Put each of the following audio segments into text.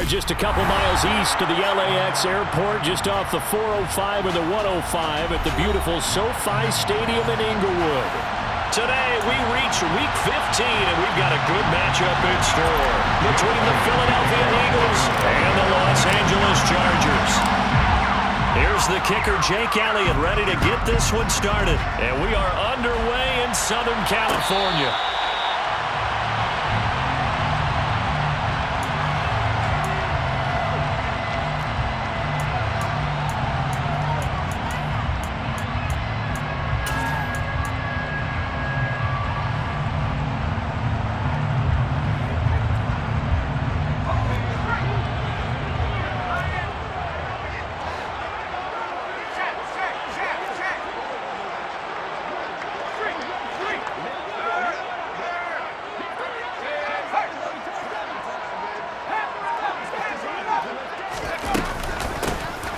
are just a couple miles east of the LAX airport, just off the 405 or the 105 at the beautiful SoFi Stadium in Inglewood. Today, we reach Week 15, and we've got a good matchup in store between the Philadelphia Eagles and the Los Angeles Chargers. Here's the kicker, Jake Elliott, ready to get this one started. And we are underway in Southern California.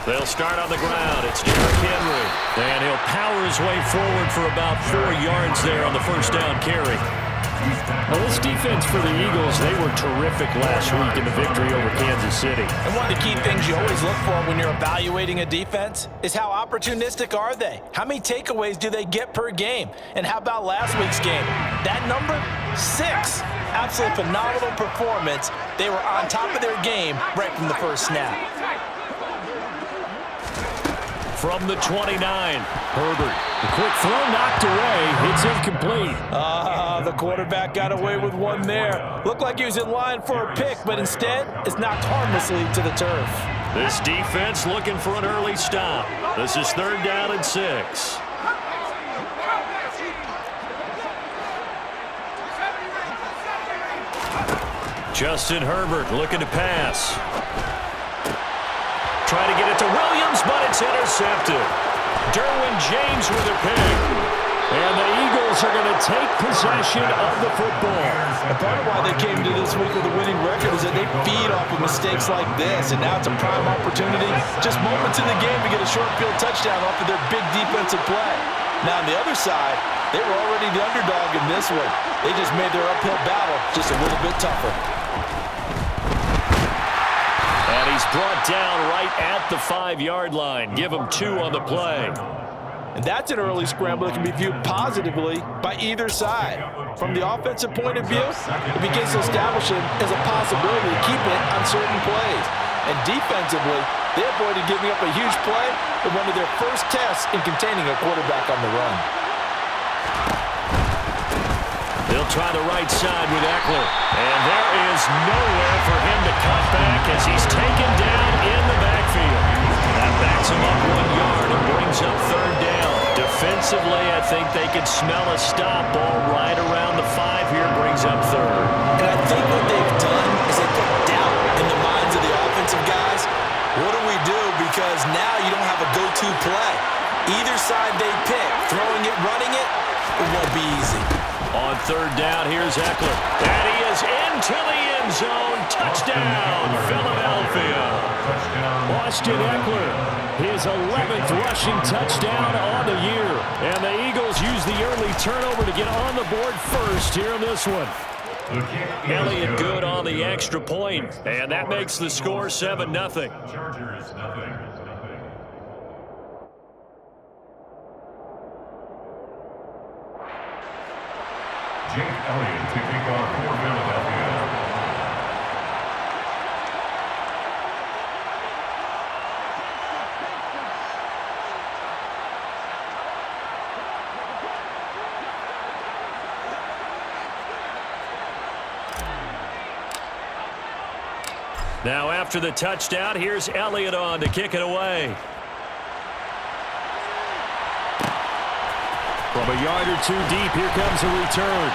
They'll start on the ground. It's Derrick Henry. And he'll power his way forward for about 4 yards there on the first down carry. Well, this defense for the Eagles, they were terrific last week in the victory over Kansas City. And one of the key things you always look for when you're evaluating a defense is how opportunistic are they? How many takeaways do they get per game? And how about last week's game? That number? 6. Absolutely phenomenal performance. They were on top of their game right from the first snap. From the 29, Herbert. The quick throw knocked away. It's incomplete. The quarterback got away with one there. Looked like he was in line for a pick, but instead, it's knocked harmlessly to the turf. This defense looking for an early stop. This is 3rd down and 6. Justin Herbert looking to pass. Try to get it to Williams, but it's intercepted. Derwin James with a pick. And the Eagles are going to take possession of the football. And part of why they came to this week with a winning record is that they feed off of mistakes like this. And now it's a prime opportunity, just moments in the game, to get a short field touchdown off of their big defensive play. Now on the other side, they were already the underdog in this one. They just made their uphill battle just a little bit tougher. And he's brought down right at the 5-yard line. Give him 2 on the play. And that's an early scramble that can be viewed positively by either side. From the offensive point of view, it begins to establish it as a possibility to keep it on certain plays. And defensively, they avoided giving up a huge play in one of their first tests in containing a quarterback on the run. They'll try the right side with Eckler. And there is nowhere for him to cut back as he's taken down in the backfield. That backs him up 1 yard and brings up 3rd down. Defensively, I think they could smell a stop ball right around the 5 here, brings up 3rd. And I think what they've done is they put doubt in the minds of the offensive guys. What do we do? Because now you don't have a go-to play. Either side they pick, throwing it, running it, it won't be easy. On 3rd down, here's Eckler. And he is into the end zone. Touchdown, Philadelphia. Austin Eckler, his 11th rushing touchdown on the year. And the Eagles use the early turnover to get on the board first here in this one. Elliott good on the extra point, and that makes the score 7-0. Jake Elliott to kick off for Philadelphia. Now after the touchdown, here's Elliott on to kick it away. From a yard or 2 deep, here comes a return.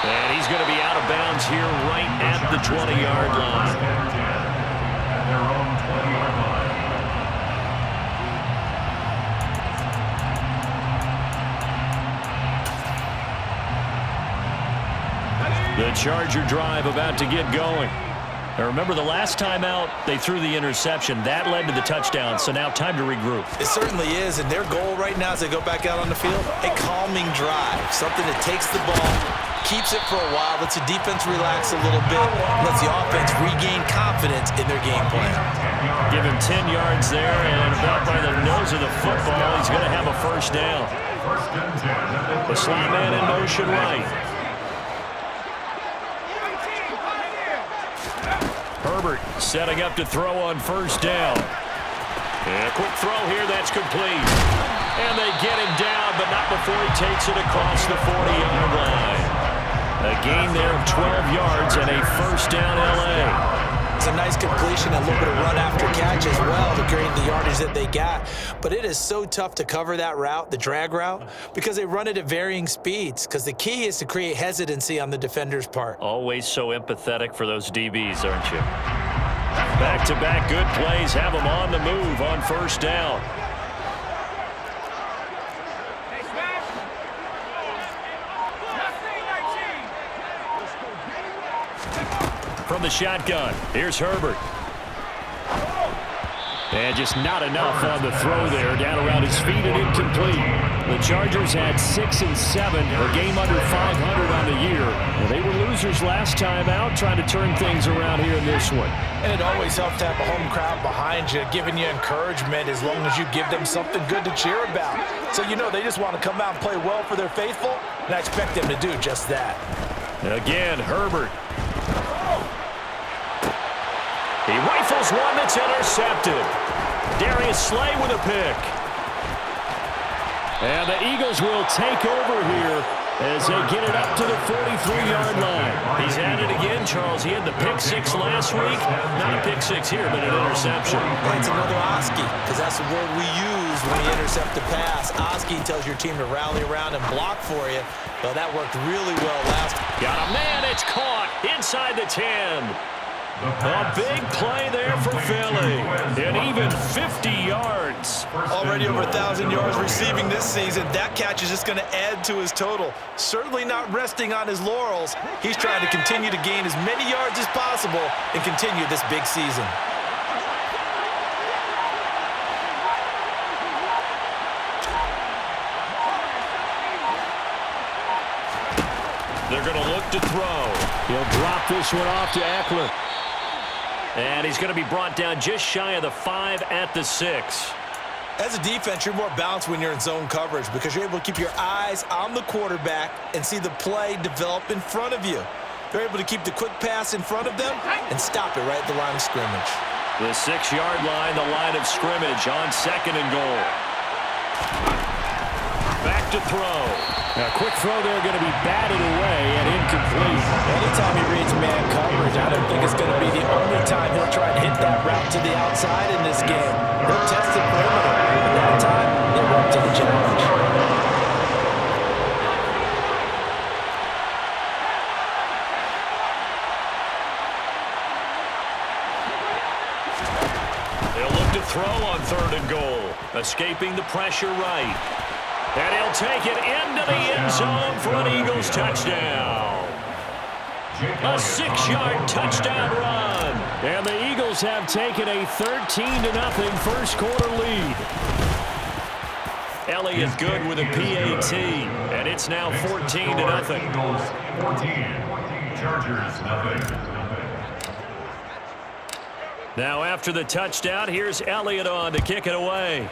And he's going to be out of bounds here right at the 20-yard line. At their own 20-yard line. The Charger drive about to get going. Now remember, the last time out, they threw the interception. That led to the touchdown, so now time to regroup. It certainly is, and their goal right now as they go back out on the field, a calming drive, something that takes the ball, keeps it for a while, lets the defense relax a little bit, lets the offense regain confidence in their game plan. Give him 10 yards there, and about by the nose of the football, he's going to have a first down. The slot man in motion right. Herbert setting up to throw on first down. And a quick throw here, that's complete. And they get him down, but not before he takes it across the 40-yard line. A gain there of 12 yards and a first down L.A. It's a nice completion, a little bit of run after catch as well to create the yardage that they got. But it is so tough to cover that route, the drag route, because they run it at varying speeds. Because the key is to create hesitancy on the defender's part. Always so empathetic for those DBs, aren't you? Back-to-back good plays have them on the move on first down. From the shotgun, here's Herbert. And just not enough on the throw there, down around his feet and incomplete. The Chargers had 6 and 7, a game under 500 on the year. Well, they were losers last time out, trying to turn things around here in this one. And it always helps to have a home crowd behind you, giving you encouragement as long as you give them something good to cheer about. So you know they just want to come out and play well for their faithful, and I expect them to do just that. Again, Herbert. He rifles one that's intercepted. Darius Slay with a pick. And the Eagles will take over here as they get it up to the 43-yard line. He's at it again, Charles. He had the pick six last week. Not a pick six here, but an interception. It's another Oski, because that's the word we use when you intercept a pass. Oski tells your team to rally around and block for you. Well, that worked really well last. Got a man. It's caught inside the 10. A big play there for Philly, and even 50 yards. Already over 1,000 yards receiving this season. That catch is just going to add to his total. Certainly not resting on his laurels. He's trying to continue to gain as many yards as possible and continue this big season. They're going to look to throw. He'll drop this one off to Eckler. And he's going to be brought down just shy of the 5 at the 6. As a defense, you're more balanced when you're in zone coverage because you're able to keep your eyes on the quarterback and see the play develop in front of you. They're able to keep the quick pass in front of them and stop it right at the line of scrimmage. The 6-yard line, the line of scrimmage on 2nd and goal. Back to throw. A quick throw there going to be batted away and incomplete. Anytime he reads man coverage, I don't think it's going to be the only time he'll try to hit that route to the outside in this game. They'll test the perimeter, and that time, they went to the challenge. They'll look to throw on 3rd and goal. Escaping the pressure right. And he'll take it into the end zone for an Eagles touchdown. A 6-yard touchdown run. And the Eagles have taken a 13-0 first quarter lead. Elliott good with a PAT. And it's now 14-0. Eagles 14, Chargers nothing. Now after the touchdown, here's Elliott on to kick it away.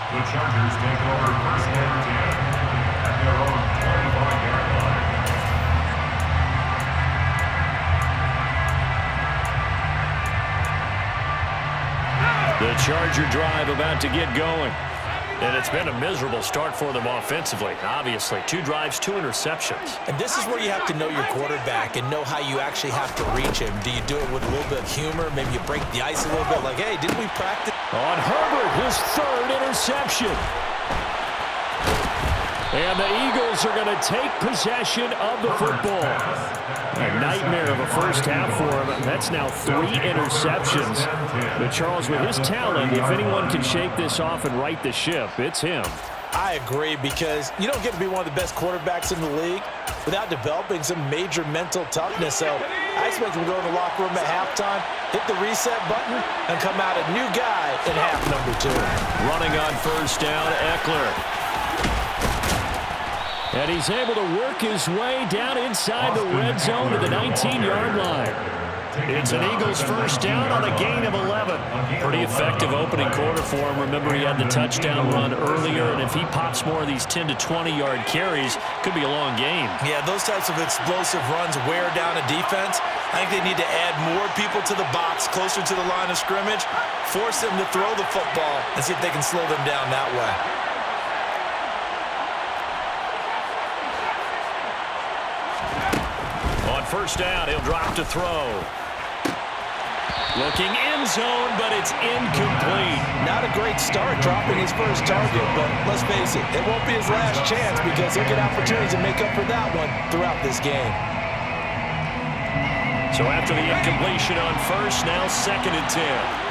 The Chargers take over first and 10 at their own 25-yard line. The Charger drive about to get going. And it's been a miserable start for them offensively. Obviously, 2 drives, 2 interceptions. And this is where you have to know your quarterback and know how you actually have to reach him. Do you do it with a little bit of humor? Maybe you break the ice a little bit like, hey, didn't we practice? On Herbert, his 3rd interception. And the Eagles are going to take possession of the football. A nightmare of a first half for him. That's now 3 interceptions. But Charles, with his talent, if anyone can shake this off and right the ship, it's him. I agree, because you don't get to be one of the best quarterbacks in the league without developing some major mental toughness. So I expect him to go in the locker room at halftime, hit the reset button, and come out a new guy in half number 2. Running on first down, Eckler. And he's able to work his way down inside the red zone to the 19-yard line. It's an Eagles first down on a gain of 11. Pretty effective opening quarter for him. Remember, he had the touchdown run earlier, and if he pops more of these 10 to 20-yard carries, could be a long game. Yeah, those types of explosive runs wear down a defense. I think they need to add more people to the box, closer to the line of scrimmage, force them to throw the football, and see if they can slow them down that way. On first down, he'll drop to throw. Looking end zone, but it's incomplete. Not a great start dropping his first target, but let's face it, it won't be his last chance because he'll get opportunities to make up for that one throughout this game. So after the incompletion on first, now 2nd and 10.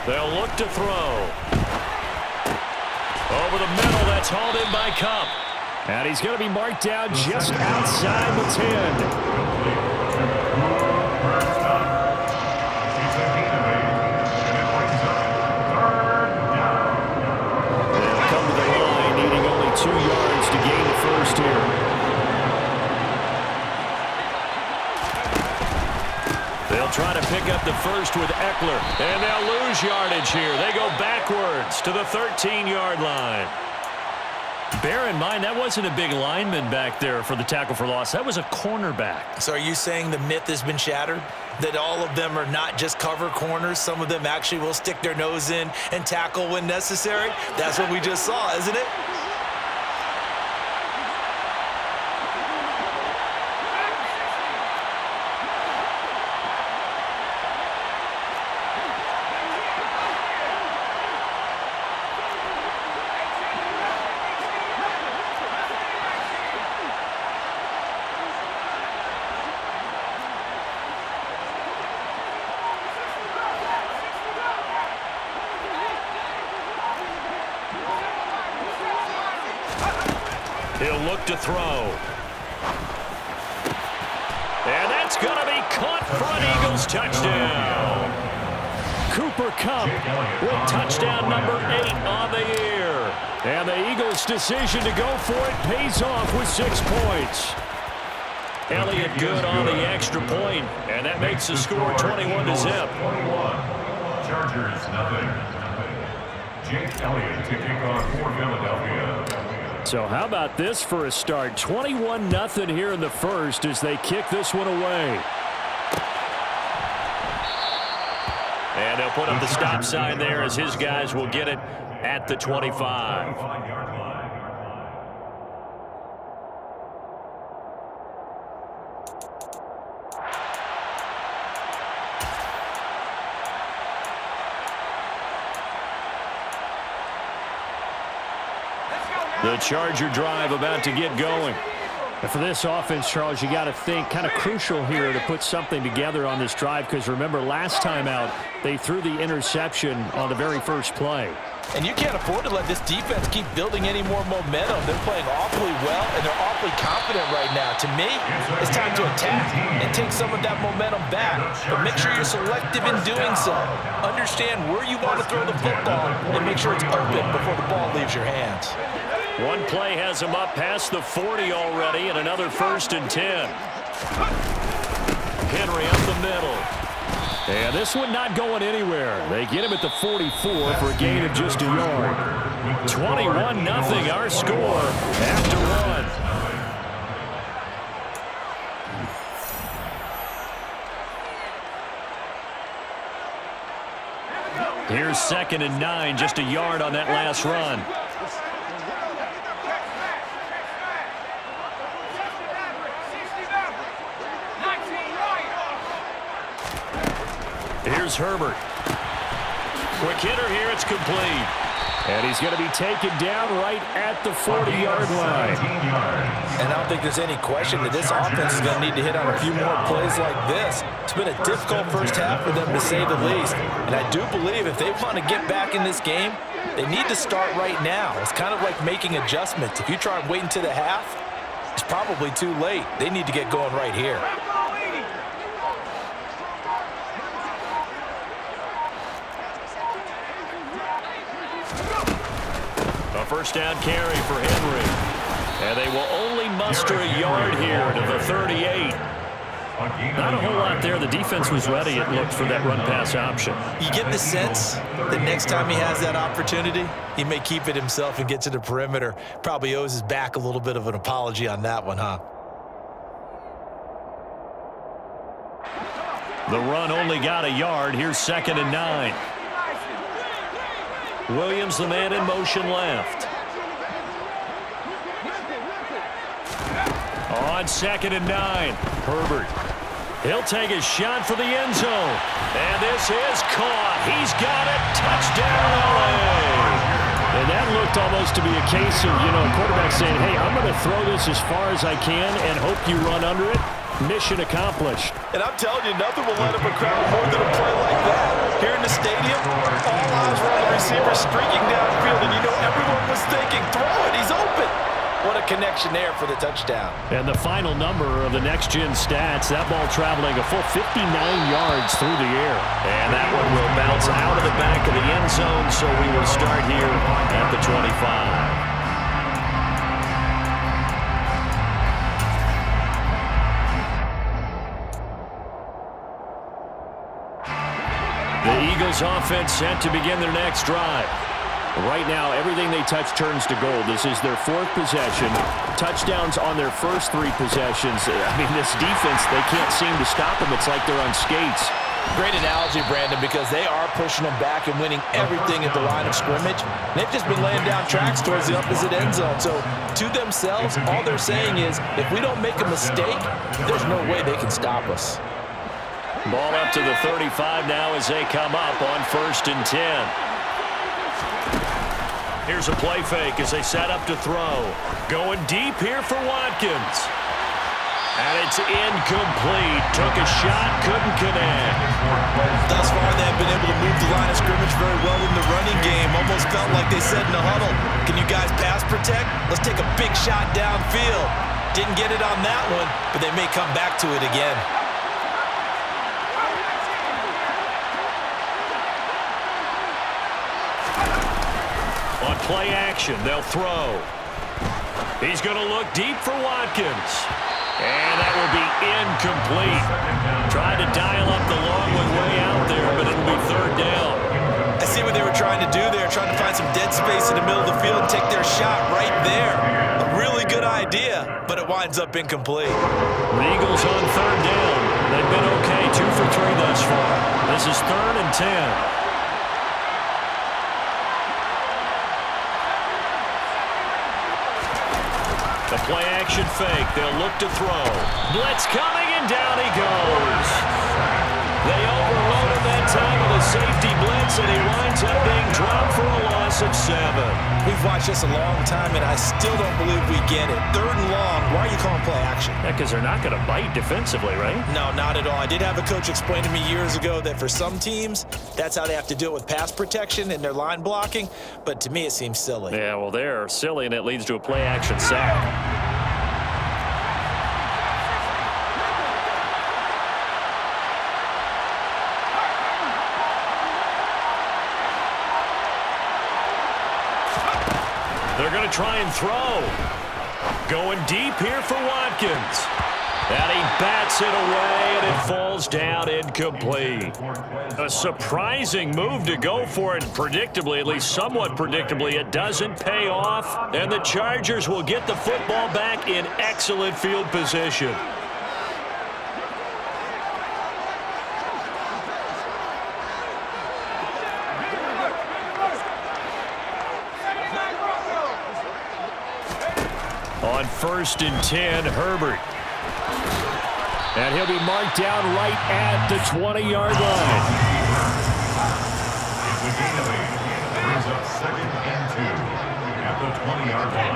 They'll look to throw. Over the middle, that's hauled in by Cup. And he's going to be marked down just outside the 10. They'll come to the line, needing only 2 yards to gain the first here. They'll try to pick up the first with Eckler, and they'll lose yardage here. They go backwards to the 13-yard line. Bear in mind, that wasn't a big lineman back there for the tackle for loss. That was a cornerback. So are you saying the myth has been shattered? That all of them are not just cover corners? Some of them actually will stick their nose in and tackle when necessary? That's what we just saw, isn't it? He'll look to throw. And that's going to be caught for an Eagles touchdown. Cooper Kupp with touchdown number 8 on the year. And the Eagles' decision to go for it pays off with 6 points. Elliott good on the extra point, and that makes the score 21-0. Chargers, nothing. Jake Elliott to kick off for Philadelphia. So how about this for a start? 21-0 here in the first as they kick this one away. And they'll put up the stop sign there as his guys will get it at the 25. The Charger drive about to get going. And for this offense, Charles, you got to think kind of crucial here to put something together on this drive because remember last time out they threw the interception on the very first play. And you can't afford to let this defense keep building any more momentum. They're playing awfully well, and they're awfully confident right now. To me, it's time to attack and take some of that momentum back. But make sure you're selective in doing so. Understand where you want to throw the football and make sure it's open before the ball leaves your hands. One play has him up past the 40 already, and another 1st and 10. Henry up the middle. And this one not going anywhere. They get him at the 44 for a gain of just a yard. 21-0 our score after one. Here's 2nd and 9, just a yard on that last run. Here's Herbert. Quick hitter here. It's complete. And he's going to be taken down right at the 40-yard line. And I don't think there's any question that this offense is going to need to hit on a few more plays like this. It's been a difficult first half for them, to say the least. And I do believe if they want to get back in this game, they need to start right now. It's kind of like making adjustments. If you try and wait until the half, it's probably too late. They need to get going right here. A first down carry for Henry. And they will only muster a yard here to the 38. Not a whole lot there. The defense was ready, it looked, for that run-pass option. You get the sense that next time he has that opportunity, he may keep it himself and get to the perimeter. Probably owes his back a little bit of an apology on that one, huh? The run only got a yard. Here's 2nd and 9. Williams, the man in motion left. On 2nd and 9, Herbert. He'll take a shot for the end zone. And this is caught. He's got it. Touchdown, LA. And that looked almost to be a case of, a quarterback saying, hey, I'm going to throw this as far as I can and hope you run under it. Mission accomplished. And I'm telling you, nothing will light up a crowd more than a play like that. Here in the stadium, all eyes were on the receiver streaking downfield, and everyone was thinking, throw it, he's open. What a connection there for the touchdown. And the final number of the next-gen stats, that ball traveling a full 59 yards through the air. And that one will bounce out of the back of the end zone, so we will start here at the 25. The Eagles offense set to begin their next drive. Right now, everything they touch turns to gold. This is their 4th possession. Touchdowns on their first 3 possessions. I mean, this defense, they can't seem to stop them. It's like they're on skates. Great analogy, Brandon, because they are pushing them back and winning everything at the line of scrimmage. They've just been laying down tracks towards the opposite end zone. So, to themselves, all they're saying is, if we don't make a mistake, there's no way they can stop us. Ball up to the 35 now as they come up on 1st and 10. Here's a play fake as they set up to throw. Going deep here for Watkins. And it's incomplete. Took a shot, couldn't connect. Thus far, they've been able to move the line of scrimmage very well in the running game. Almost felt like they said in the huddle, can you guys pass protect? Let's take a big shot downfield. Didn't get it on that one, but they may come back to it again. On play action, they'll throw. He's going to look deep for Watkins. And that will be incomplete. Tried to dial up the long one way out there, but it'll be 3rd down. I see what they were trying to do there, trying to find some dead space in the middle of the field and take their shot right there. A really good idea, but it winds up incomplete. The Eagles on 3rd down. They've been okay, 2 for 3 thus far. This is 3rd and 10. The play action fake. They'll look to throw. Blitz coming, and down he goes. They overload him that time with a safety blitz, and he winds up being dropped for a loss of 7. We've watched this a long time, and I still don't believe we get it. 3rd and long. Why are you calling play action? Yeah, because they're not going to bite defensively, right? No, not at all. I did have a coach explain to me years ago that for some teams, that's how they have to do it with pass protection and their line blocking. But to me, it seems silly. Yeah, well, they're silly, and it leads to a play action sack. They're going to try and throw. Going deep here for Watkins. And he bats it away, and it falls down incomplete. A surprising move to go for it. Predictably, at least somewhat predictably, it doesn't pay off. And the Chargers will get the football back in excellent field position. On 1st and 10, Herbert. And he'll be marked down right at the 20-yard line. second and 2 at the 20-yard line.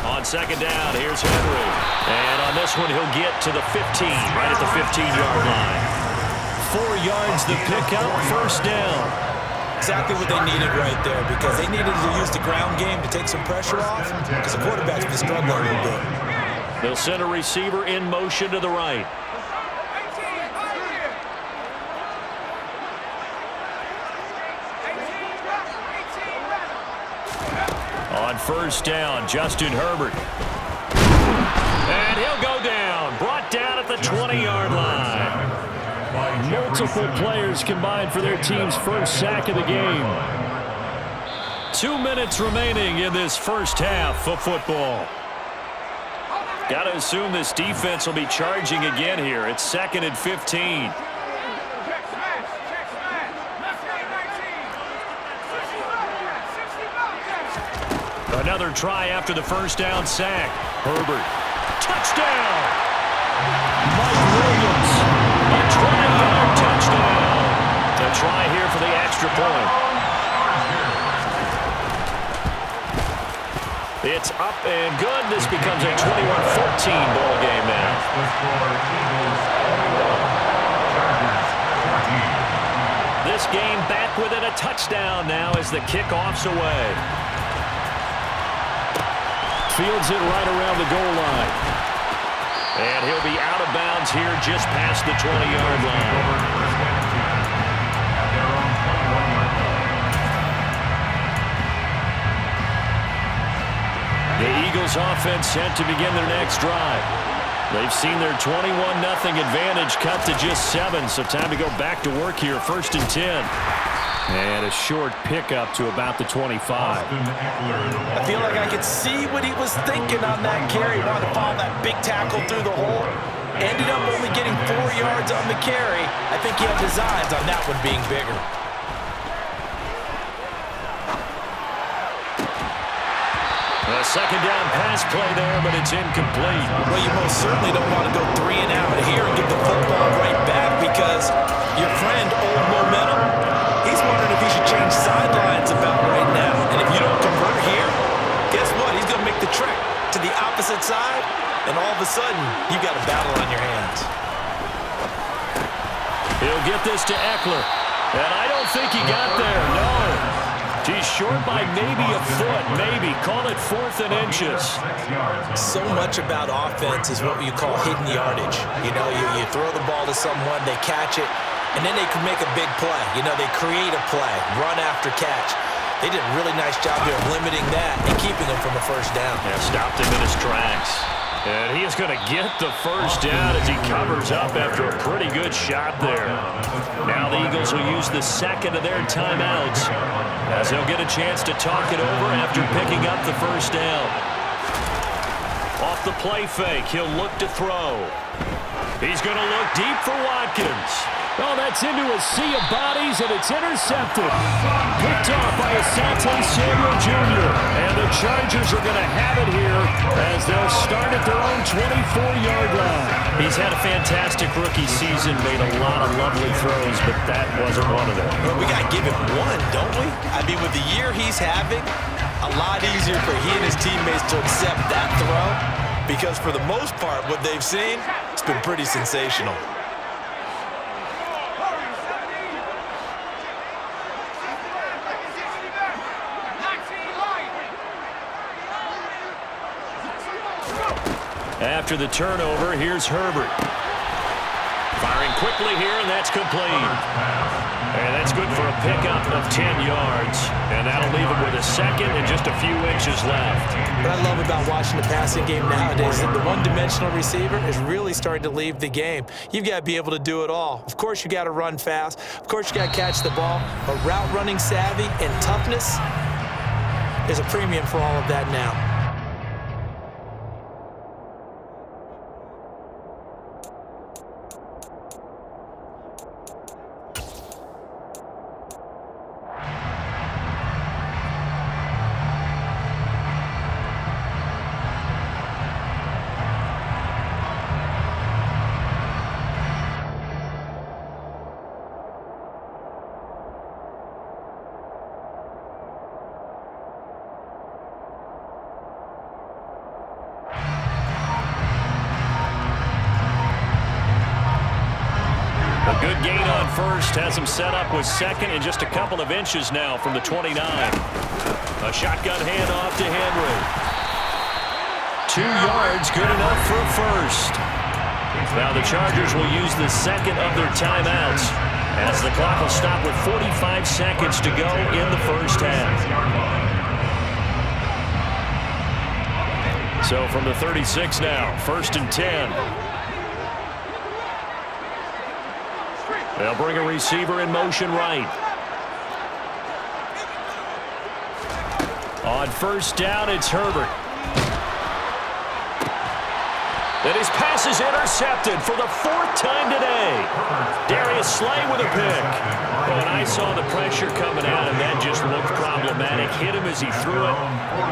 On second down, here's Henry. And on this one, he'll get to the 15, right at the 15-yard line. 4 yards the pickup, first down. Exactly what they needed right there, because they needed to use the ground game to take some pressure off, because the quarterback's been struggling a little bit. They'll send a receiver in motion to the right. On first down, Justin Herbert. And he'll go down, brought down at the 20-yard line. Multiple players combined for their team's first sack of the game. 2 minutes remaining in this first half of football. Got to assume this defense will be charging again here. It's second and 15. Another try after the first down sack. Herbert. Touchdown! Mike Williams. A 20-yard touchdown. A try here for the extra point. It's up and good. This becomes a 21-14 ball game now. This game back within a touchdown now as the kickoff's away. Fields it right around the goal line. And he'll be out of bounds here just past the 20-yard line. The Eagles offense set to begin their next drive. They've seen their 21-0 advantage cut to just 7, so time to go back to work here, first and 10. And a short pickup to about the 25. I feel like I could see what he was thinking on that carry. Wanted to follow that big tackle through the hole. Ended up only getting 4 yards on the carry. I think he had designs on that one being bigger. A second down pass play there, but it's incomplete. Well, you most certainly don't want to go 3 and out here and get the football right back, because your friend, Old Momentum, he's wondering if he should change sidelines about right now. And if you don't convert here, guess what? He's going to make the trek to the opposite side, and all of a sudden, you've got a battle on your hands. He'll get this to Eckler. And I don't think he got there, no. He's short by maybe a foot, maybe. Call it 4th and inches. So much about offense is what you call hidden yardage. You know, you throw the ball to someone, they catch it, and then they can make a big play. You know, they create a play, run after catch. They did a really nice job here of limiting that and keeping him from a first down. Yeah, stopped him in his tracks. And he is going to get the first down as he covers up after a pretty good shot there. Now the Eagles will use the second of their timeouts as they'll get a chance to talk it over after picking up the first down. Off the play fake, he'll look to throw. He's going to look deep for Watkins. Oh, that's into a sea of bodies, and it's intercepted. Picked off by Asante Samuel Jr. And the Chargers are going to have it here as they'll start at their own 24-yard line. He's had a fantastic rookie season, made a lot of lovely throws, but that wasn't one of them. Well, we got to give him one, don't we? I mean, with the year he's having, a lot easier for he and his teammates to accept that throw, because for the most part, what they've seen, it's been pretty sensational. After the turnover, here's Herbert. Firing quickly here, and that's complete. And that's good for a pickup of 10 yards. And that'll leave him with a second and just a few inches left. What I love about watching the passing game nowadays is that the one-dimensional receiver is really starting to leave the game. You've got to be able to do it all. Of course, you got to run fast. Of course, you got to catch the ball. But route running savvy and toughness is a premium for all of that now. A good gain on first has him set up with second and just a couple of inches now from the 29. A shotgun handoff to Henry. 2 yards, good enough for a first. Now the Chargers will use the second of their timeouts as the clock will stop with 45 seconds to go in the first half. So from the 36 now, 1st and 10. They'll bring a receiver in motion right. On 1st down, it's Herbert. And his pass is intercepted for the 4th time today. Darius Slay with a pick. Oh, and I saw the pressure coming out, and that just looked problematic. Hit him as he threw it,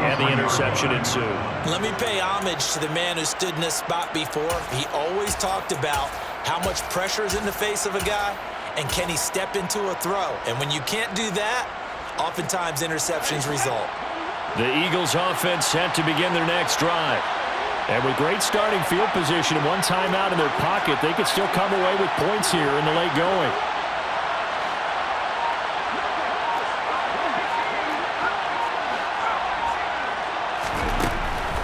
and the interception ensued. Let me pay homage to the man who stood in this spot before. He always talked about how much pressure is in the face of a guy, and can he step into a throw. And when you can't do that, oftentimes interceptions result. The Eagles offense set to begin their next drive. And with great starting field position and 1 timeout in their pocket, they could still come away with points here in the late going.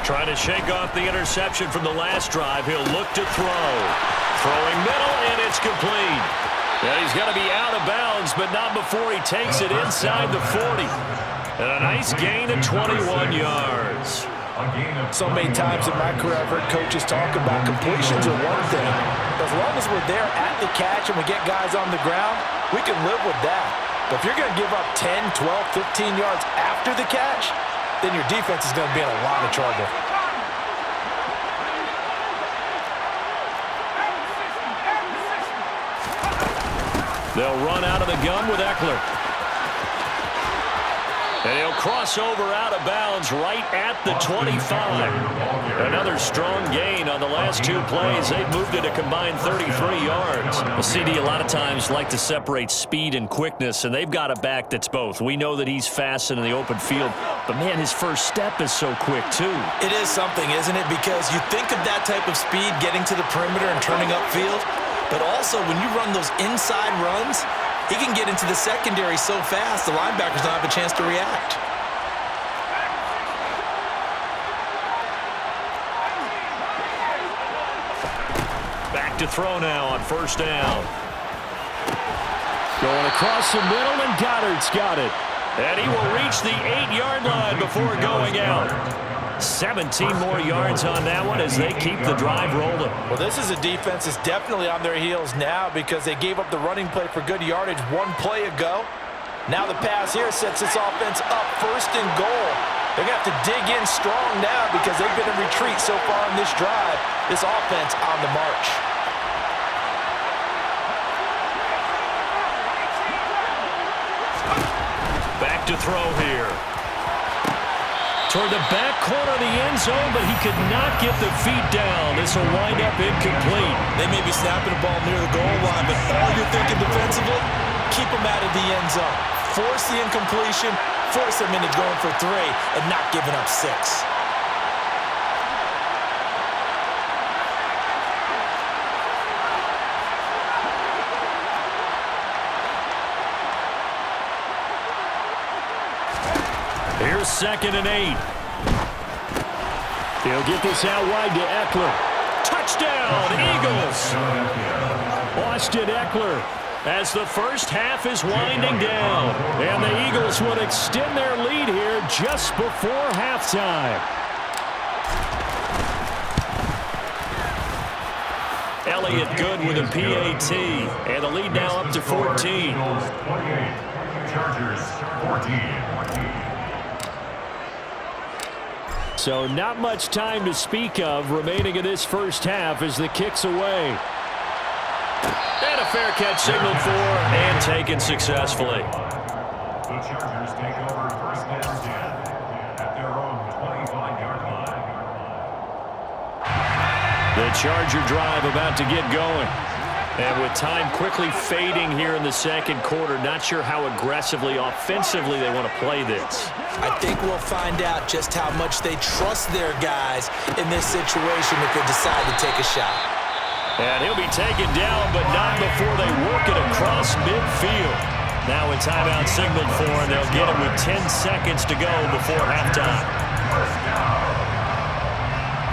Trying to shake off the interception from the last drive. He'll look to throw. Throwing middle, and it's complete. Yeah, he's got to be out of bounds, but not before he takes it inside the 40. And a nice gain of 21 yards. So many times in my career, I've heard coaches talk about completions are one thing. As long as we're there at the catch and we get guys on the ground, we can live with that. But if you're going to give up 10, 12, 15 yards after the catch, then your defense is going to be in a lot of trouble. They'll run out of the gun with Eckler. And he'll cross over out of bounds right at the 25. Another strong gain on the last 2 plays. They've moved it a combined 33 yards. Well, CD, a lot of times like to separate speed and quickness, and they've got a back that's both. We know that he's fast in the open field, but, man, his first step is so quick, too. It is something, isn't it? Because you think of that type of speed getting to the perimeter and turning upfield, but also when you run those inside runs, he can get into the secondary so fast, the linebackers don't have a chance to react. Back to throw now on 1st down. Going across the middle, and Goddard's got it. And he will reach the 8-yard line before going out. 17 more yards on that one as they keep the drive rolling. Well, this is a defense that's definitely on their heels now because they gave up the running play for good yardage 1 play ago. Now the pass here sets this offense up 1st and goal. They're going to have to dig in strong now because they've been in retreat so far in this drive. This offense on the march. Back to throw here. Toward the back corner of the end zone, but he could not get the feet down. This will wind up incomplete. They may be snapping the ball near the goal line, but all you're thinking defensively, keep them out of the end zone. Force the incompletion, force them into going for 3 and not giving up 6. Here's 2nd and 8. He'll get this out wide to Eckler. Touchdown, Eagles! Austin Eckler, as the first half is winding down. And the Eagles would extend their lead here just before halftime. Elliott good with a PAT. And the lead now up to 14. Chargers 14. So not much time to speak of remaining in this first half as the kick's away. And a fair catch signaled for and taken successfully. The Chargers take over 1st and 10 at their own 25-yard line. The Charger drive about to get going. And with time quickly fading here in the 2nd quarter, not sure how aggressively, offensively they want to play this. I think we'll find out just how much they trust their guys in this situation if they decide to take a shot. And he'll be taken down, but not before they took it across midfield. Now a timeout signaled for, and they'll get it with 10 seconds to go before halftime. First down.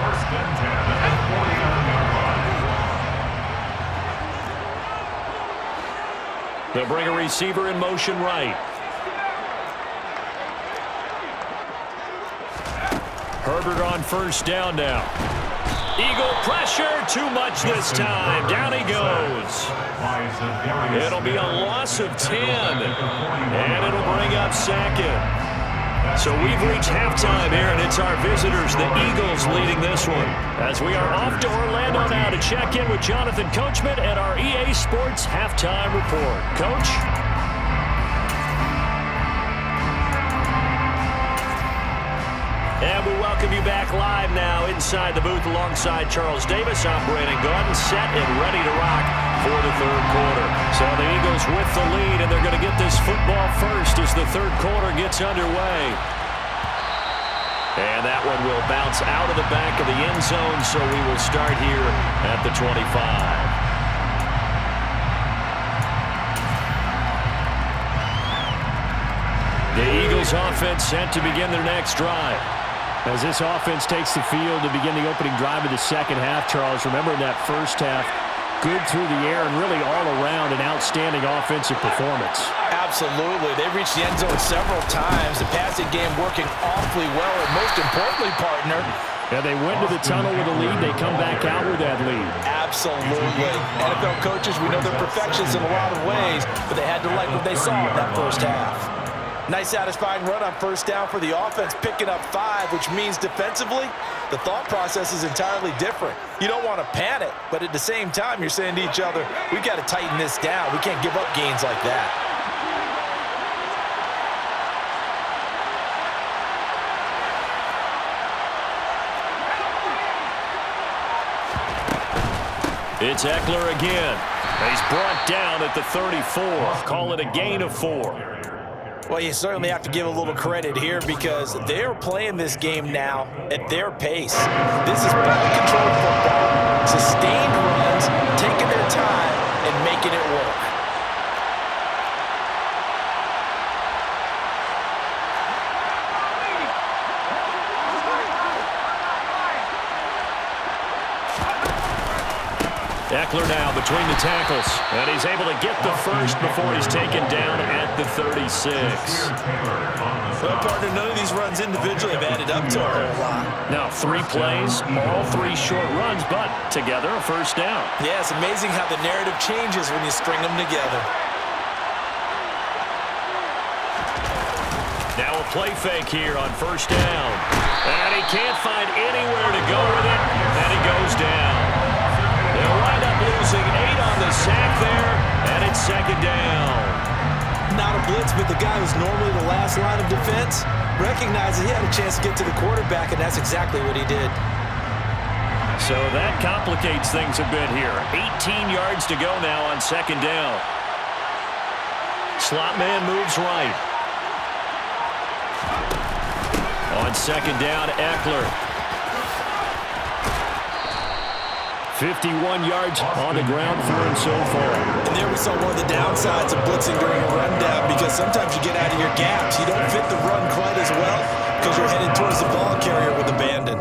First and 10 at the 49-yard line. They'll bring a receiver in motion right. Herbert on first down now. Eagle pressure, too much this time. Down he goes. It'll be a loss of 10, and it'll bring up second. So we've reached halftime here, and it's our visitors, the Eagles, leading this one. As we are off to Orlando now to check in with Jonathan Coachman at our EA Sports Halftime Report. Coach? And we welcome you back live now inside the booth alongside Charles Davis. I'm Brandon Gaudin, set and ready to rock for the third quarter. So the Eagles with the lead, and they're going to get this football first as the third quarter gets underway. And that one will bounce out of the back of the end zone, so we will start here at the 25. The Eagles offense set to begin their next drive. As this offense takes the field to begin the opening drive of the second half, Charles, remember in that first half, good through the air and really all around an outstanding offensive performance. Absolutely. They reached the end zone several times. The passing game working awfully well, and most importantly, partner, yeah, they went to the tunnel with a lead. They come back out with that lead. absolutely. NFL coaches, we know they're perfectionists in a lot of ways, but they had to like what they saw in that first half. Nice satisfying run on first down for the offense, picking up 5, which means defensively, the thought process is entirely different. You don't want to panic, but at the same time, you're saying to each other, we've got to tighten this down. We can't give up gains like that. It's Eckler again. He's brought down at the 34. Call it a gain of 4. Well, you certainly have to give a little credit here because they're playing this game now at their pace. This is ball-controlled football, sustained runs, taking their time, and making it work. Eckler now between the tackles, and he's able to get the first before he's taken down at the 36. Well, partner, none of these runs individually have added up to a whole lot. Now 3 plays, all 3 short runs, but together a first down. Yeah, it's amazing how the narrative changes when you string them together. Now a play fake here on first down. And he can't find anywhere to go with it, and he goes down. They'll wind up losing 8 on the sack there, and it's second down. Not a blitz, but the guy who's normally the last line of defense recognized he had a chance to get to the quarterback, and that's exactly what he did. So that complicates things a bit here. 18 yards to go now on second down. Slot man moves right. On second down, Eckler. 51 yards on the ground for him so far. And there we saw one of the downsides of blitzing during a rundown because sometimes you get out of your gaps. You don't fit the run quite as well because you're headed towards the ball carrier with abandon.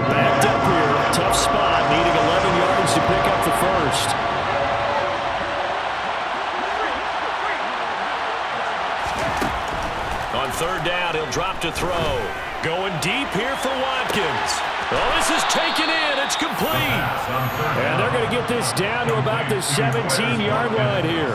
Backed up here, tough spot, needing 11 yards to pick up the first. On third down, he'll drop to throw. Going deep here for Watkins. Oh, this is taken in. It's complete. And they're going to get this down to about the 17-yard line here.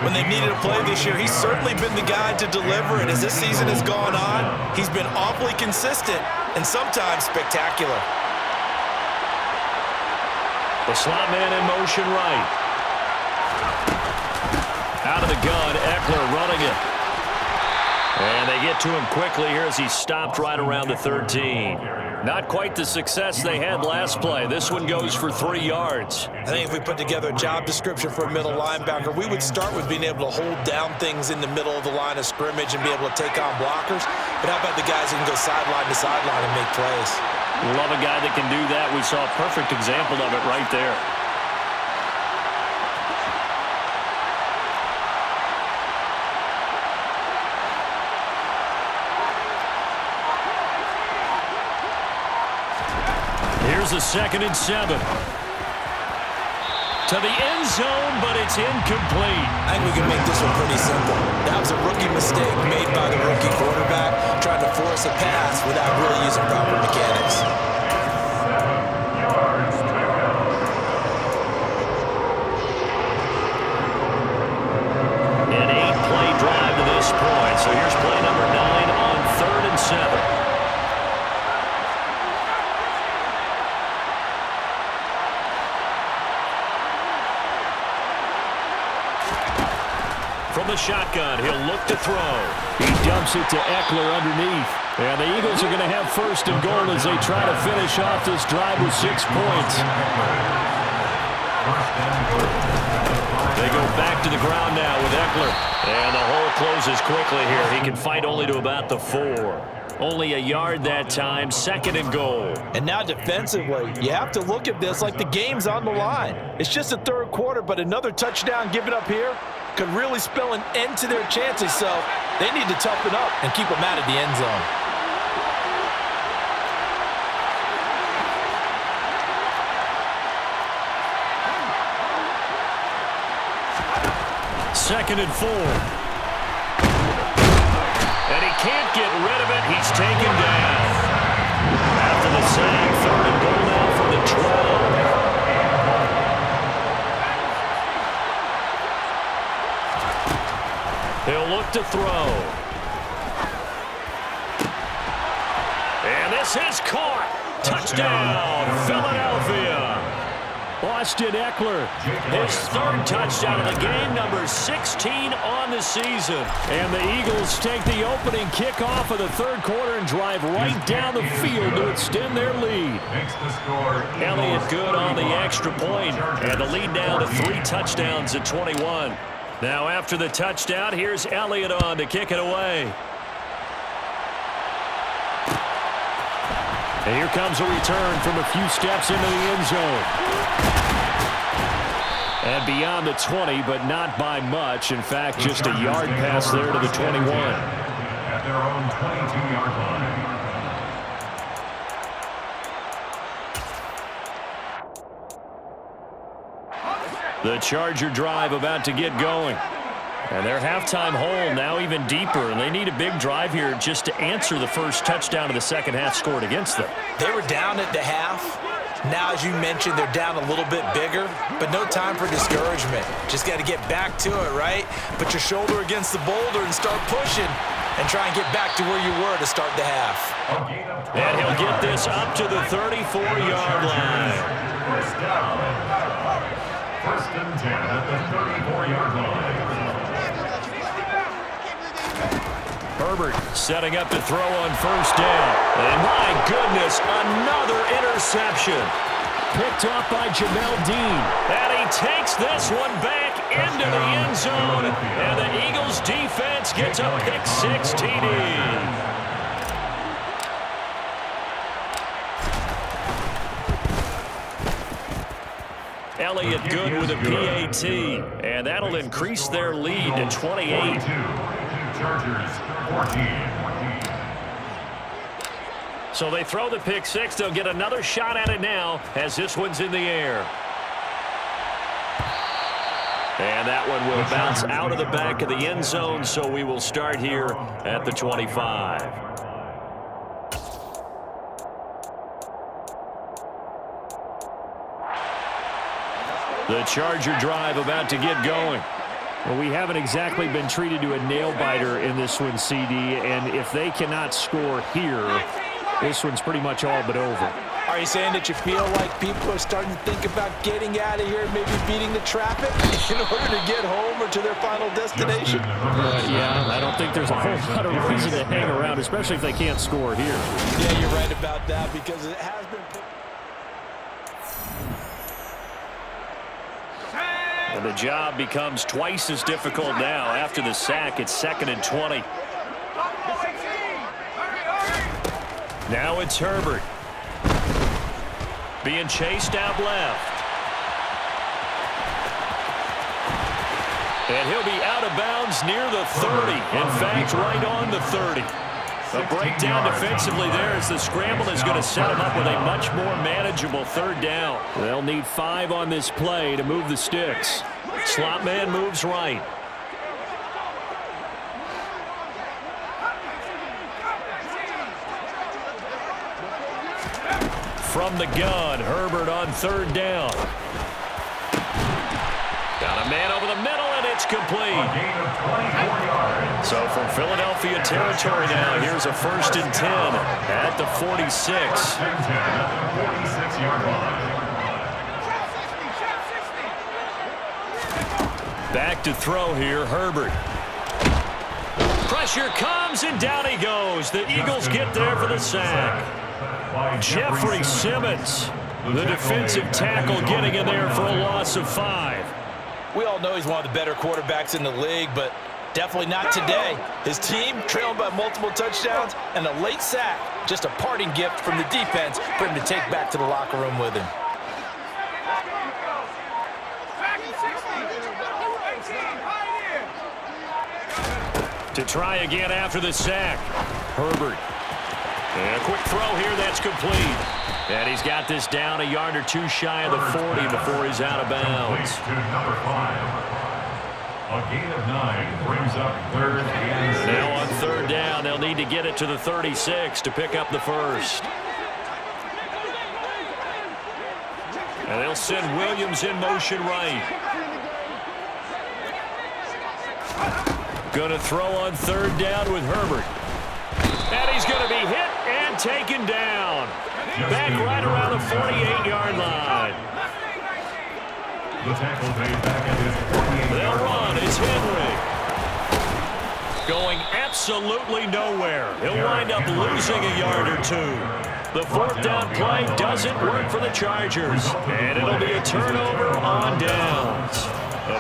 When they've needed a play this year, he's certainly been the guy to deliver it. As this season has gone on, he's been awfully consistent and sometimes spectacular. The slot man in motion right. Out of the gun, Eckler running it. And they get to him quickly here as he stopped right around the 13. Not quite the success they had last play. This one goes for 3 yards. I think if we put together a job description for a middle linebacker, we would start with being able to hold down things in the middle of the line of scrimmage and be able to take on blockers. But how about the guys who can go sideline to sideline and make plays? Love a guy that can do that. We saw a perfect example of it right there. Here's a 2nd and 7. To the end zone, but it's incomplete. I think we can make this one pretty simple. That was a rookie mistake made by the rookie quarterback, trying to force a pass without really using proper mechanics. 7 yards, takeout. An 8-play drive to this point. So here's play number 9 on 3rd and 7. From the shotgun, he'll look to throw. He dumps it to Eckler underneath. And the Eagles are going to have 1st and goal as they try to finish off this drive with 6 points. They go back to the ground now with Eckler. And the hole closes quickly here. He can fight only to about the 4. Only a yard that time, 2nd and goal. And now defensively, you have to look at this like the game's on the line. It's just the 3rd quarter, but another touchdown given up here could really spell an end to their chances, so they need to toughen up and keep them out of the end zone. Second and 4. And he can't get rid of it. He's taken down. After the sack, 3rd and goal now from the 12. He'll look to throw. And this is caught. Touchdown, Philadelphia. Austin Eckler. His 3rd touchdown of the game, number 16 on the season. And the Eagles take the opening kickoff of the 3rd quarter and drive right down the field to extend their lead. Makes the score. Elliott good on the extra point, and the lead down to 3 touchdowns at 21. Now after the touchdown, here's Elliott on to kick it away. And here comes a return from a few steps into the end zone. And beyond the 20, but not by much. In fact, just a yard pass there to the 21. At their own 22-yard line. The Charger drive about to get going. And their halftime hole now even deeper, and they need a big drive here just to answer the first touchdown of the second half scored against them. They were down at the half. Now, as you mentioned, they're down a little bit bigger, but no time for discouragement. Just got to get back to it, right? Put your shoulder against the boulder and start pushing and try and get back to where you were to start the half. And he'll get this up to the 34-yard line. First down. 1st and 10 at the 34-yard line. Herbert setting up to throw on 1st down. And my goodness, another interception. Picked off by Jamel Dean. And he takes this one back into the end zone. And the Eagles defense gets a pick 6 TD. Elliott good with a PAT. And that'll increase their lead to 28. Chargers 14. So they throw the pick 6. They'll get another shot at it now as this one's in the air. And that one will bounce out of the back of the end zone, so we will start here at the 25. The Charger drive about to get going. Well, we haven't exactly been treated to a nail-biter in this one, CD, and if they cannot score here, this one's pretty much all but over. Are you saying that you feel like people are starting to think about getting out of here and maybe beating the traffic in order to get home or to their final destination? Yeah, I don't think there's a whole lot of reason to hang around, especially if they can't score here. Yeah, you're right about that because it has been... And the job becomes twice as difficult now. After the sack, it's 2nd and 20. Now it's Herbert. being chased out left. And he'll be out of bounds near the 30. In fact, right on the 30. A breakdown defensively there as the scramble is going to set him up with a much more manageable third down. They'll need 5 on this play to move the sticks. Slot man moves right. From the gun, Herbert on third down. Got a man over the middle, and it's complete. A gain of 24 yards. So from Philadelphia territory now, here's a 1st and 10 at the 46. 1st and 10 at the 46-yard line. Back to throw here, Herbert. Pressure comes, and down he goes. The Eagles get there for the sack. Jeffrey Simmons, the defensive tackle, getting in there for a loss of 5. We all know he's one of the better quarterbacks in the league, but definitely not today. His team trailing by multiple touchdowns and a late sack. Just a parting gift from the defense for him to take back to the locker room with him. To try again after the sack. Herbert. And a quick throw here that's complete. And he's got this down a yard or two shy of the 40 before he's out of bounds. To number 5. A gain of 9 brings up 3rd and 6. Now on third down, they'll need to get it to the 36 to pick up the first. And they'll send Williams in motion right. Going to throw on third down with Herbert. And he's going to be hit and taken down. Back right around the 48-yard line. The tackle made back at his 48-yard line. They'll run. It's Henry. Going absolutely nowhere. He'll wind up losing a yard or two. The 4th down play doesn't work for the Chargers. And it'll be a turnover on downs.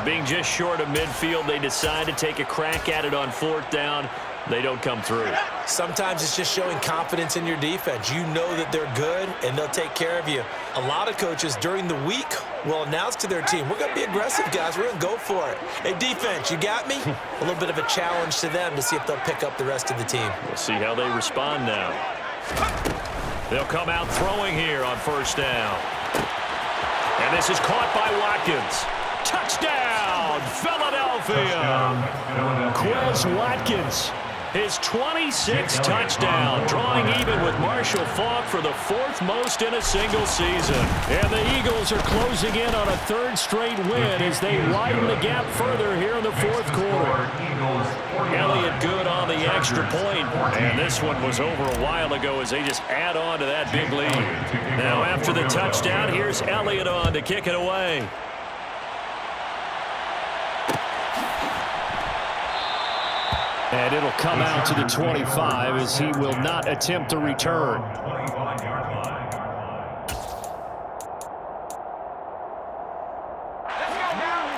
Being just short of midfield, they decide to take a crack at it on 4th down. They don't come through. Sometimes it's just showing confidence in your defense. You know that they're good, and they'll take care of you. A lot of coaches during the week will announce to their team, we're going to be aggressive, guys. We're going to go for it. Hey, defense, you got me? A little bit of a challenge to them to see if they'll pick up the rest of the team. We'll see how they respond now. They'll come out throwing here on 1st down. And this is caught by Watkins. Touchdown, Philadelphia. Quez Watkins, his 26th touchdown, drawing even with Marshall Faulk for the 4th most in a single season. And the Eagles are closing in on a 3rd straight win as they widen the gap further here in the 4th quarter. Elliott good on the extra point, and this one was over a while ago as they just add on to that big lead. Now after the touchdown, here's Elliott on to kick it away. And it'll come out to the 25 as he will not attempt to return.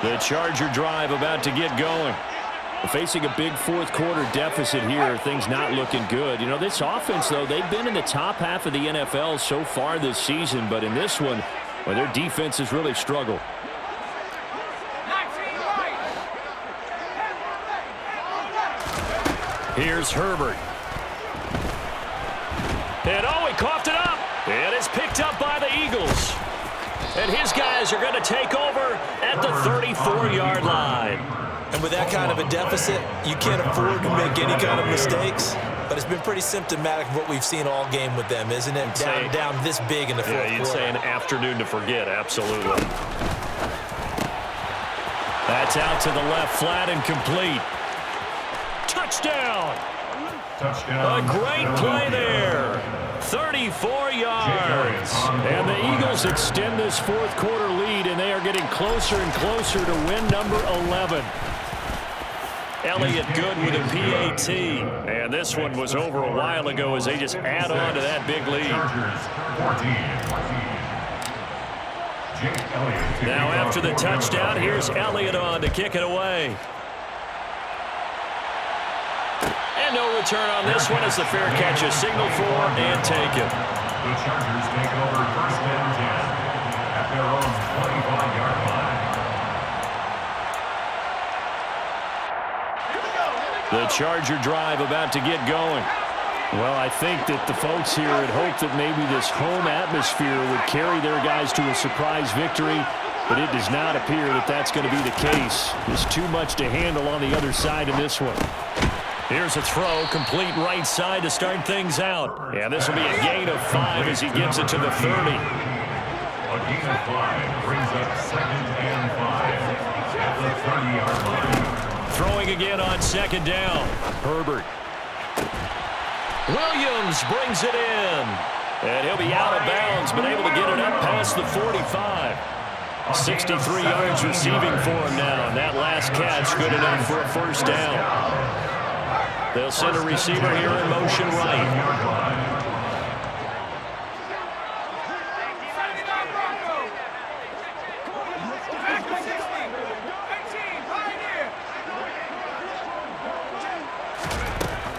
The Charger drive about to get going. Facing a big 4th quarter deficit here, things not looking good. You know, this offense, though, they've been in the top half of the NFL so far this season, but in this one, well, their defense has really struggled. Here's Herbert. And oh, he coughed it up. And it's picked up by the Eagles. And his guys are going to take over at the 34-yard line. And with that kind of a deficit, you can't afford to make any kind of mistakes. But it's been pretty symptomatic of what we've seen all game with them, isn't it? Down this big in the 4th quarter. Yeah, you'd say an afternoon to forget, absolutely. That's out to the left, flat and complete. Touchdown! A great play there. 34 yards. And the Eagles extend this 4th quarter lead, and they are getting closer and closer to win number 11. Elliott good with a PAT. And this one was over a while ago as they just add on to that big lead. Now after the touchdown, here's Elliott on to kick it away. And no return on this one as the fair catch is signaled for and taken. The Chargers take over 1st and 10. Charger drive about to get going. Well, I think that the folks here had hoped that maybe this home atmosphere would carry their guys to a surprise victory, but it does not appear that that's going to be the case. There's too much to handle on the other side in this one. Here's a throw, complete right side to start things out. Yeah, this will be a gain of 5 as he gets it to the 30. A gain of 5 brings up 2nd and 5 at the 30-yard line. Throwing again on 2nd down. Herbert. Williams brings it in. And he'll be out of bounds, but able to get it up past the 45. 63 yards receiving for him now. And that last catch good enough for a first down. They'll send a receiver here in motion right.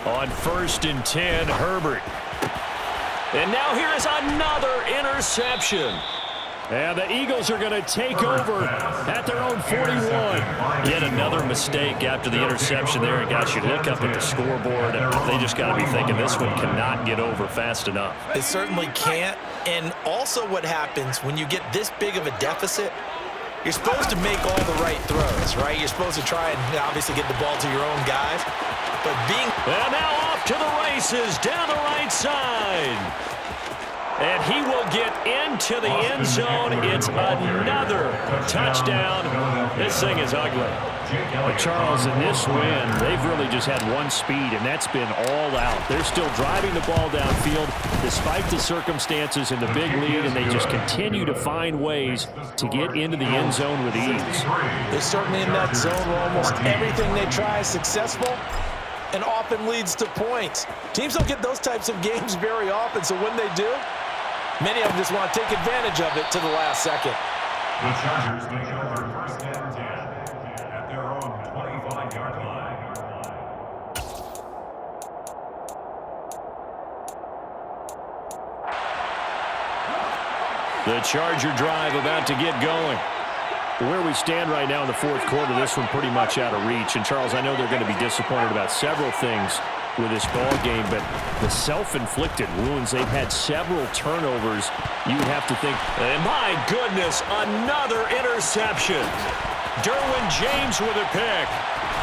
On 1st and 10, Herbert. And now here is another interception. And the Eagles are going to take over at their own 41. Yet another mistake after the interception there. And got you to look up at the scoreboard. They just got to be thinking this one cannot get over fast enough. It certainly can't. And also what happens when you get this big of a deficit, you're supposed to make all the right throws, right? You're supposed to try and obviously get the ball to your own guys. But and now off to the races down the right side. And he will get into the end zone. It's another touchdown. This thing is ugly. But Charles, in this win, they've really just had one speed, and that's been all out. They're still driving the ball downfield despite the circumstances and the big lead, and they just continue to find ways to get into the end zone with ease. They're certainly in that zone where almost everything they try is successful and often leads to points. Teams don't get those types of games very often, so when they do, many of them just want to take advantage of it to the last second. The Chargers take over 1st and 10 at their own 25-yard line. The Charger drive about to get going. Where we stand right now in the 4th quarter, this one pretty much out of reach. And, Charles, I know they're going to be disappointed about several things with this ball game, but the self-inflicted wounds, they've had several turnovers. You would have to think, and my goodness, another interception. Derwin James with a pick.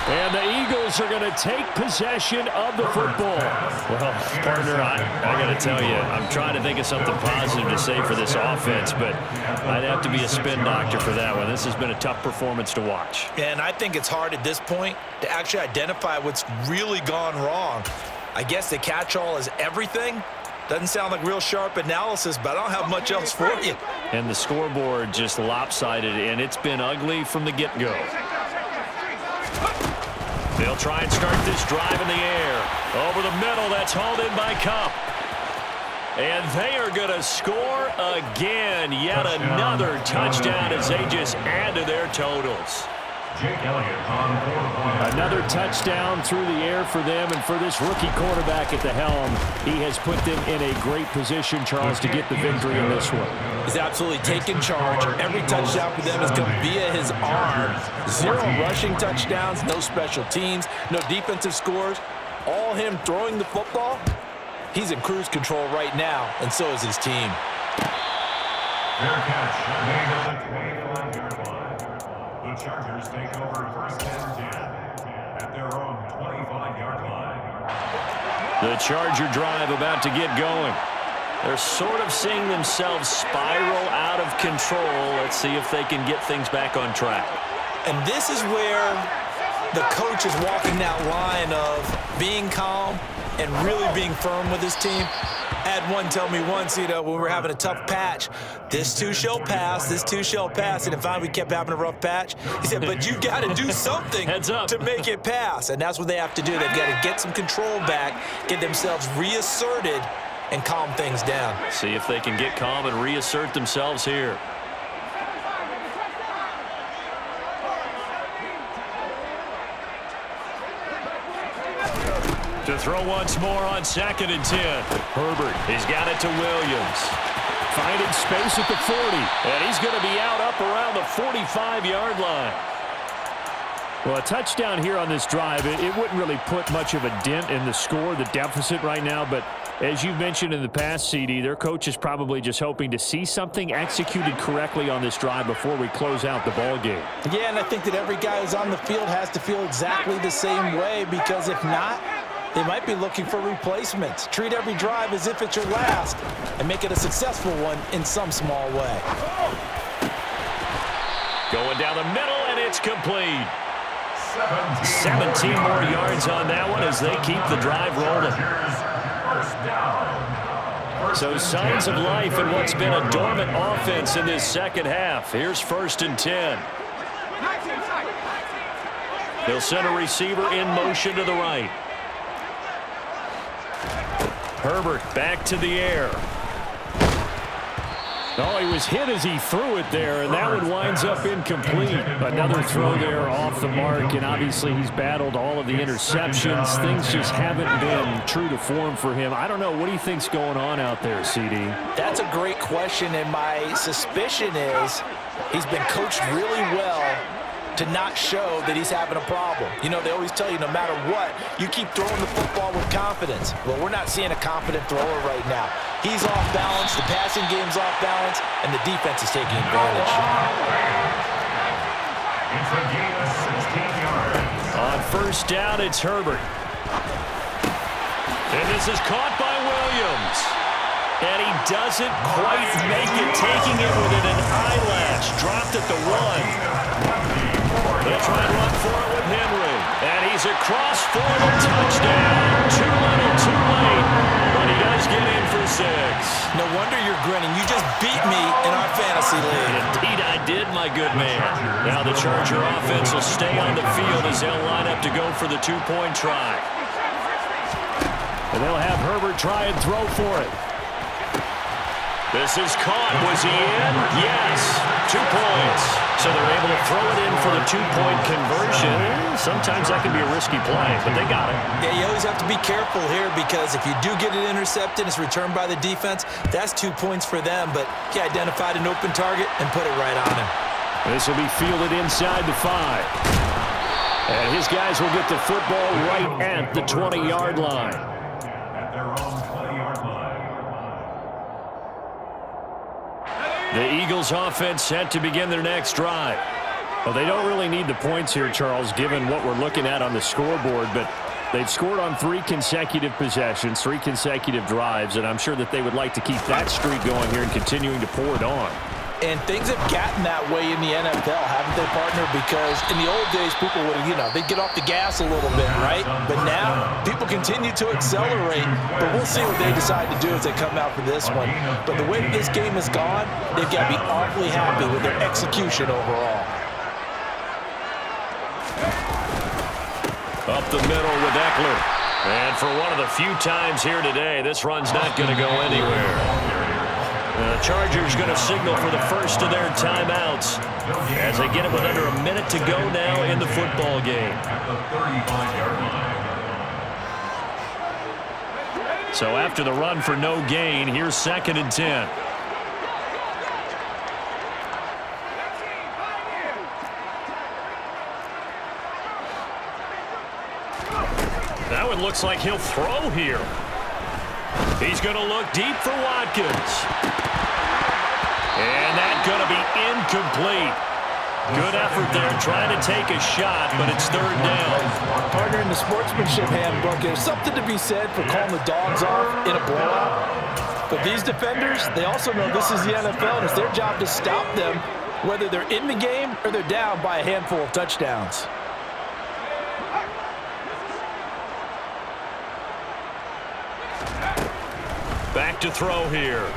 And the Eagles are going to take possession of the football. Well, partner, I got to tell you, I'm trying to think of something positive to say for this offense, but I'd have to be a spin doctor for that one. This has been a tough performance to watch. And I think it's hard at this point to actually identify what's really gone wrong. I guess the catch-all is everything. Doesn't sound like real sharp analysis, but I don't have much else for you. And the scoreboard just lopsided, and it's been ugly from the get-go. They'll try and start this drive in the air. Over the middle, that's hauled in by Cup. And they are going to score again. Yet another touchdown as they just add to their totals. Jake Elliott on 4 points. Another touchdown through the air for them, and for this rookie quarterback at the helm, he has put them in a great position, Charles, to get the victory in this one. He's absolutely taken charge. Every touchdown for them has come via his arm. 0 rushing touchdowns, no special teams, no defensive scores. All him throwing the football. He's in cruise control right now, and so is his team. Fair catch made at the 25-yard line. The Chargers take over 1st and 10 at their own 25-yard line. The Charger drive about to get going. They're sort of seeing themselves spiral out of control. Let's see if they can get things back on track. And this is where the coach is walking that line of being calm and really being firm with his team. I had one tell me once, when we were having a tough patch, this too shall pass, this too shall pass. And if finally we kept having a rough patch, he said, but you got to do something to make it pass. And that's what they have to do. They've got to get some control back, get themselves reasserted, and calm things down. See if they can get calm and reassert themselves here. To throw once more on 2nd and 10. Herbert, he's got it to Williams. Finding space at the 40. And he's going to be out up around the 45-yard line. Well, a touchdown here on this drive, it wouldn't really put much of a dent in the score, the deficit right now. But as you've mentioned in the past, CD, their coach is probably just hoping to see something executed correctly on this drive before we close out the ball game. Yeah, and I think that every guy who's on the field has to feel exactly the same way, because if not, they might be looking for replacements. Treat every drive as if it's your last and make it a successful one in some small way. Going down the middle, and it's complete. 17 more yards on that one as they keep the drive rolling. So signs of life in what's been a dormant offense in this second half. Here's 1st and 10. They'll send a receiver in motion to the right. Herbert back to the air. Oh, he was hit as he threw it there, and that one winds up incomplete. Another throw there off the mark, and obviously he's battled all of the interceptions. Things just haven't been true to form for him. I don't know. What do you think's going on out there, CD? That's a great question, and my suspicion is he's been coached really well to not show that he's having a problem. You know, they always tell you no matter what, you keep throwing the football with confidence. Well, we're not seeing a confident thrower right now. He's off balance, the passing game's off balance, and the defense is taking advantage. It's a gain of 16 yards. On 1st down, it's Herbert. And this is caught by Williams. And he doesn't quite make it, taking it within an eyelash. Dropped at the 1. They'll try and run for it with Henry. And he's across for the touchdown. Too little, too late. But he does get in for 6. No wonder you're grinning. You just beat me in our fantasy league. Indeed I did, my good man. Now the Charger offense will stay on the field as they'll line up to go for the 2-point try. And they'll have Herbert try and throw for it. This is caught. Was he in? Yes. 2 points. So they're able to throw it in for the 2-point conversion. Sometimes that can be a risky play, but they got it. Yeah, you always have to be careful here, because if you do get it intercepted, it's returned by the defense. That's 2 points for them, but he identified an open target and put it right on him. This will be fielded inside the 5. And his guys will get the football right at the 20-yard line. At their own 20-yard line. The Eagles offense set to begin their next drive. Well, they don't really need the points here, Charles, given what we're looking at on the scoreboard, but they've scored on 3 consecutive possessions, 3 consecutive drives, and I'm sure that they would like to keep that streak going here and continuing to pour it on. And things have gotten that way in the NFL, haven't they, partner? Because in the old days, people would, they'd get off the gas a little bit, right? But now, people continue to accelerate, but we'll see what they decide to do as they come out for this one. But the way that this game has gone, they've got to be awfully happy with their execution overall. Up the middle with Eckler. And for one of the few times here today, this run's not going to go anywhere. The Chargers going to signal for the first of their timeouts as they get it with under a minute to go now in the football game. At the 35-yard line. So after the run for no gain, here's 2nd and 10. That one looks like he'll throw here. He's going to look deep for Watkins. And that's going to be incomplete. Good effort there trying to take a shot, but it's 3rd down. Partner, in the sportsmanship handbook, there's something to be said for calling the dogs off in a blowout. But these defenders, they also know this is the NFL, and it's their job to stop them, whether they're in the game or they're down by a handful of touchdowns. Back to throw here.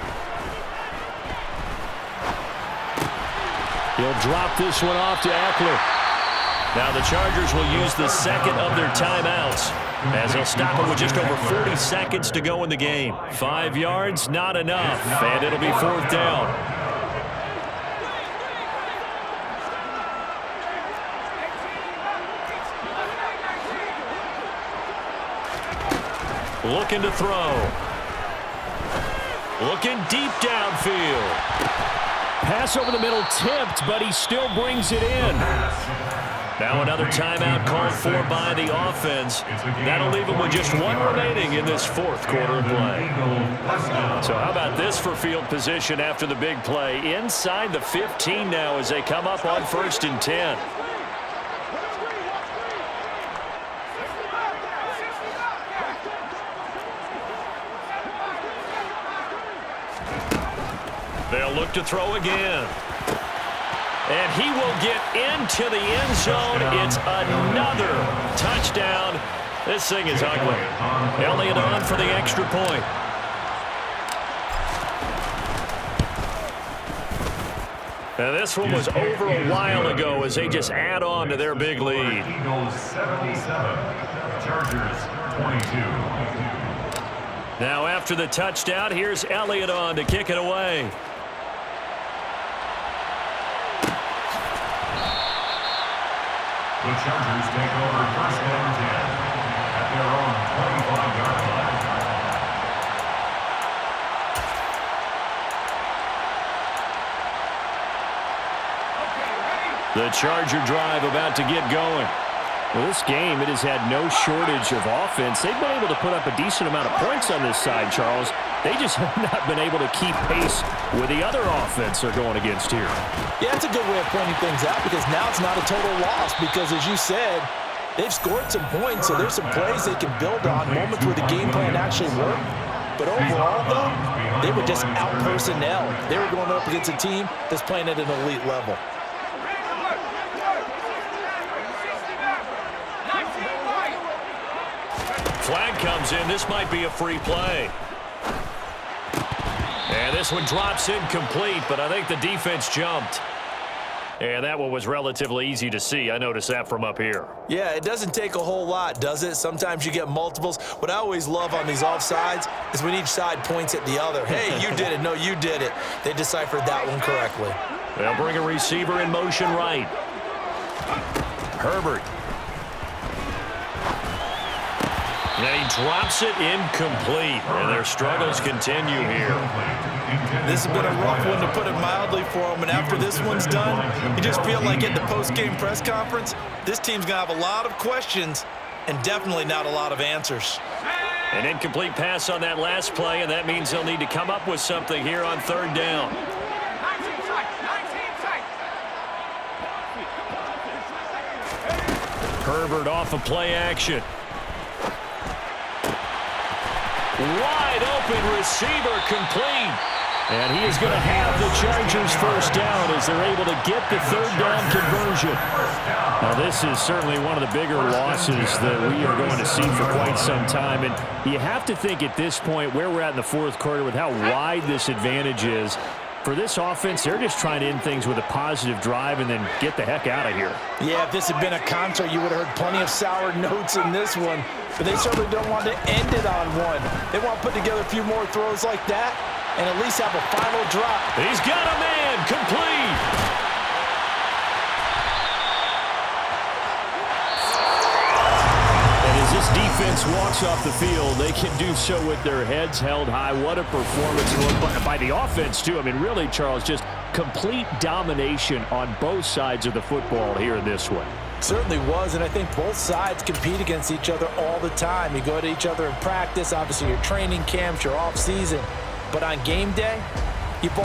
He'll drop this one off to Eckler. Now the Chargers will use the 2nd of their timeouts as they'll stop it with just over 40 seconds to go in the game. 5 yards, not enough, and it'll be 4th down. Looking to throw. Looking deep downfield. Pass over the middle tipped, but he still brings it in. Now another timeout called for by the offense. That'll leave them with just one remaining in this fourth quarter of play. So how about this for field position after the big play? Inside the 15 now as they come up on 1st and 10. They'll look to throw again. And he will get into the end zone. It's another touchdown. This thing is ugly. Elliott on for the extra point. And this one was over a while ago as they just add on to their big lead. Eagles 77, Chargers 22. Now after the touchdown, here's Elliott on to kick it away. The Chargers take over 1st and 10 at their own 25-yard line. The Charger drive about to get going. Well, this game, it has had no shortage of offense. They've been able to put up a decent amount of points on this side, Charles. They just have not been able to keep pace with the other offense they're going against here. Yeah, it's a good way of pointing things out because now it's not a total loss because, as you said, they've scored some points, so there's some plays they can build on, moments where the game plan actually worked. But overall, though, they were just out-personnel. They were going up against a team that's playing at an elite level. Flag comes in. This might be a free play. And this one drops incomplete, but I think the defense jumped. And that one was relatively easy to see. I noticed that from up here. Yeah, it doesn't take a whole lot, does it? Sometimes you get multiples. What I always love on these offsides is when each side points at the other. Hey, you did it. No, you did it. They deciphered that one correctly. They'll bring a receiver in motion right. Herbert. And he drops it incomplete. And their struggles continue here. This has been a rough one, to put it mildly, for them. And after this one's done, you just feel like at the post-game press conference, this team's going to have a lot of questions and definitely not a lot of answers. An incomplete pass on that last play, and that means they'll need to come up with something here on 3rd down. Herbert off of play action. Wide open receiver, complete. And he is going to have the Chargers 1st down as they're able to get the 3rd down conversion. Now, this is certainly one of the bigger losses that we are going to see for quite some time. And you have to think at this point where we're at in the 4th quarter with how wide this advantage is. For this offense, they're just trying to end things with a positive drive and then get the heck out of here. Yeah, if this had been a concert, you would have heard plenty of sour notes in this one. But they certainly don't want to end it on one. They want to put together a few more throws like that and at least have a final drop. He's got a man, complete. This defense walks off the field. They can do so with their heads held high. What a performance by the offense, too. I mean, really, Charles, just complete domination on both sides of the football here in this one. Certainly was, and I think both sides compete against each other all the time. You go to each other in practice, obviously your training camps, your off season. But on game day,